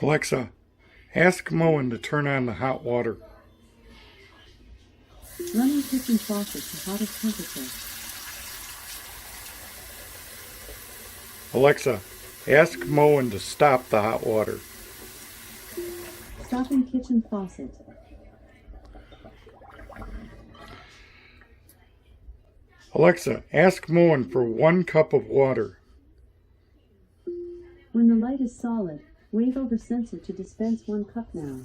Alexa, ask Moen to turn on the hot water. Running kitchen faucet to hottest temperature. Alexa, ask Moen to stop the hot water. Stopping kitchen faucet. Alexa, ask Moen for 1 cup of water. When the light is solid, wave over sensor to dispense 1 cup now.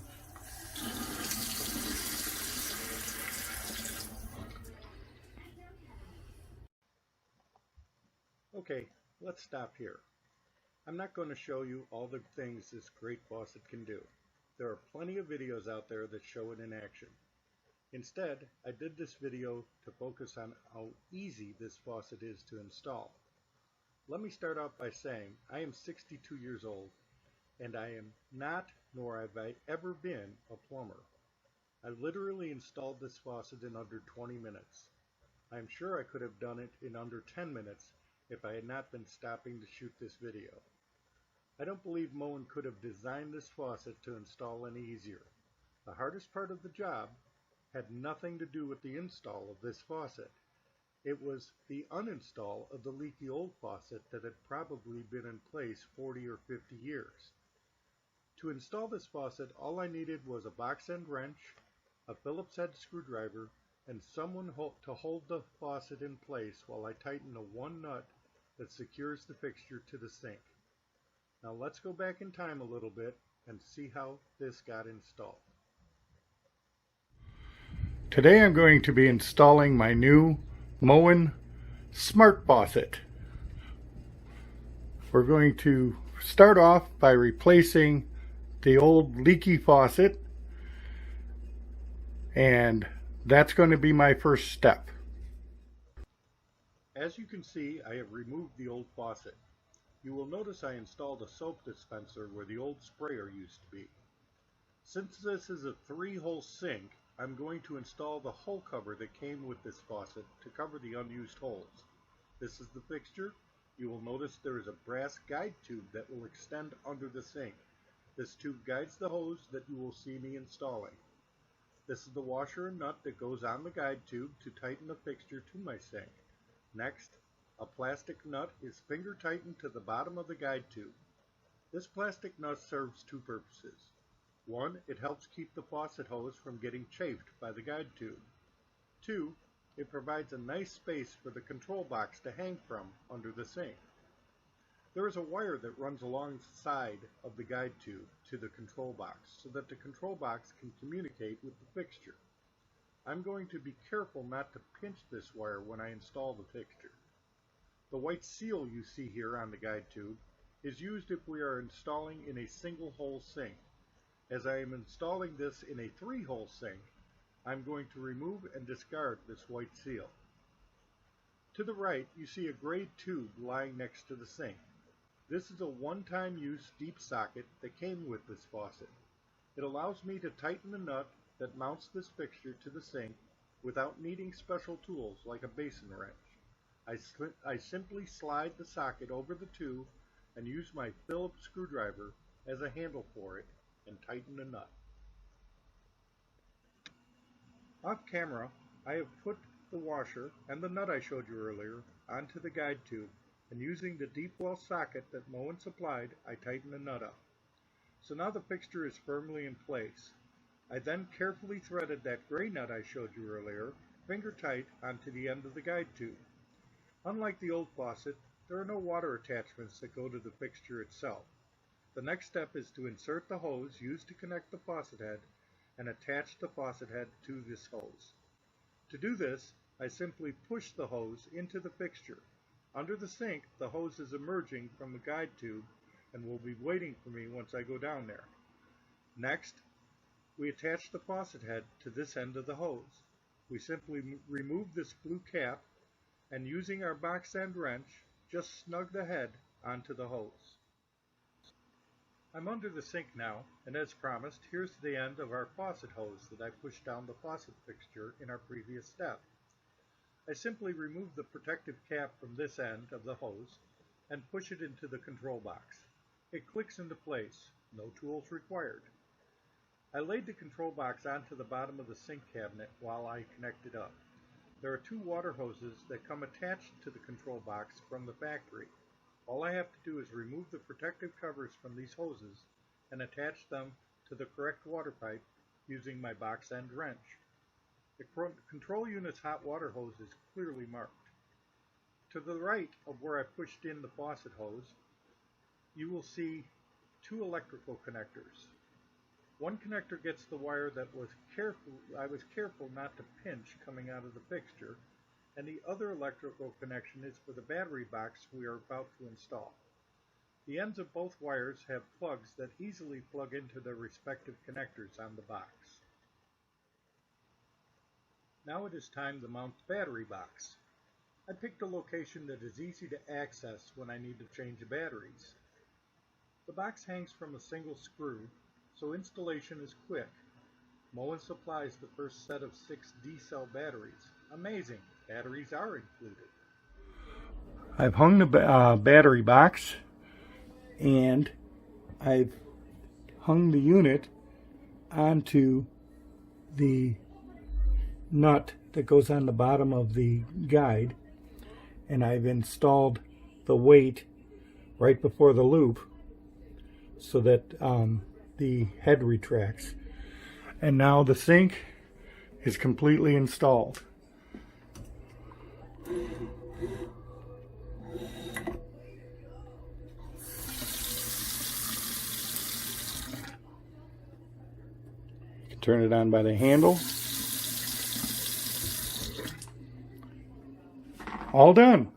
Okay, let's stop here. I'm not going to show you all the things this great faucet can do. There are plenty of videos out there that show it in action. Instead, I did this video to focus on how easy this faucet is to install. Let me start off by saying I am 62 years old and I am not, nor have I ever been, a plumber. I literally installed this faucet in under 20 minutes. I'm sure I could have done it in under 10 minutes if I had not been stopping to shoot this video. I don't believe Moen could have designed this faucet to install any easier. The hardest part of the job had nothing to do with the install of this faucet. It was the uninstall of the leaky old faucet that had probably been in place 40 or 50 years. To install this faucet, all I needed was a box end wrench, a Phillips head screwdriver, and someone to hold the faucet in place while I tighten the 1 nut that secures the fixture to the sink. Now let's go back in time a little bit and see how this got installed. Today I'm going to be installing my new Moen Smart Faucet. We're going to start off by replacing the old leaky faucet, and that's going to be my first step. As you can see, I have removed the old faucet. You will notice I installed a soap dispenser where the old sprayer used to be. Since this is a 3-hole sink, I'm going to install the hole cover that came with this faucet to cover the unused holes. This is the fixture. You will notice there is a brass guide tube that will extend under the sink. This tube guides the hose that you will see me installing. This is the washer and nut that goes on the guide tube to tighten the fixture to my sink. Next, a plastic nut is finger tightened to the bottom of the guide tube. This plastic nut serves 2 purposes. 1, it helps keep the faucet hose from getting chafed by the guide tube. 2, it provides a nice space for the control box to hang from under the sink. There is a wire that runs alongside of the guide tube to the control box so that the control box can communicate with the fixture. I'm going to be careful not to pinch this wire when I install the fixture. The white seal you see here on the guide tube is used if we are installing in a single hole sink. As I am installing this in a 3-hole sink, I'm going to remove and discard this white seal. To the right, you see a gray tube lying next to the sink. This is a one-time use deep socket that came with this faucet. It allows me to tighten the nut that mounts this fixture to the sink without needing special tools like a basin wrench. I simply slide the socket over the tube and use my Phillips screwdriver as a handle for it and tighten the nut. Off camera, I have put the washer and the nut I showed you earlier onto the guide tube, and using the deep well socket that Moen supplied, I tighten the nut up. So now the fixture is firmly in place. I then carefully threaded that gray nut I showed you earlier, finger tight, onto the end of the guide tube. Unlike the old faucet, there are no water attachments that go to the fixture itself. The next step is to insert the hose used to connect the faucet head and attach the faucet head to this hose. To do this, I simply push the hose into the fixture. Under the sink, the hose is emerging from the guide tube and will be waiting for me once I go down there. Next, we attach the faucet head to this end of the hose. We simply remove this blue cap and, using our box end wrench, just snug the head onto the hose. I'm under the sink now, and as promised, here's the end of our faucet hose that I pushed down the faucet fixture in our previous step. I simply remove the protective cap from this end of the hose and push it into the control box. It clicks into place. No tools required. I laid the control box onto the bottom of the sink cabinet while I connected up. There are 2 water hoses that come attached to the control box from the factory. All I have to do is remove the protective covers from these hoses and attach them to the correct water pipe using my box end wrench. The control unit's hot water hose is clearly marked. To the right of where I pushed in the faucet hose, you will see 2 electrical connectors. One connector gets the wire that I was careful not to pinch coming out of the fixture, and the other electrical connection is for the battery box we are about to install. The ends of both wires have plugs that easily plug into their respective connectors on the box. Now it is time to mount the battery box. I picked a location that is easy to access when I need to change the batteries. The box hangs from a single screw, so installation is quick. Moen supplies the first set of 6 D-cell batteries. Amazing, batteries are included. I've hung the battery box, and I've hung the unit onto the nut that goes on the bottom of the guide, and I've installed the weight right before the loop so that the head retracts. And now the sink is completely installed. You can turn it on by the handle. All done.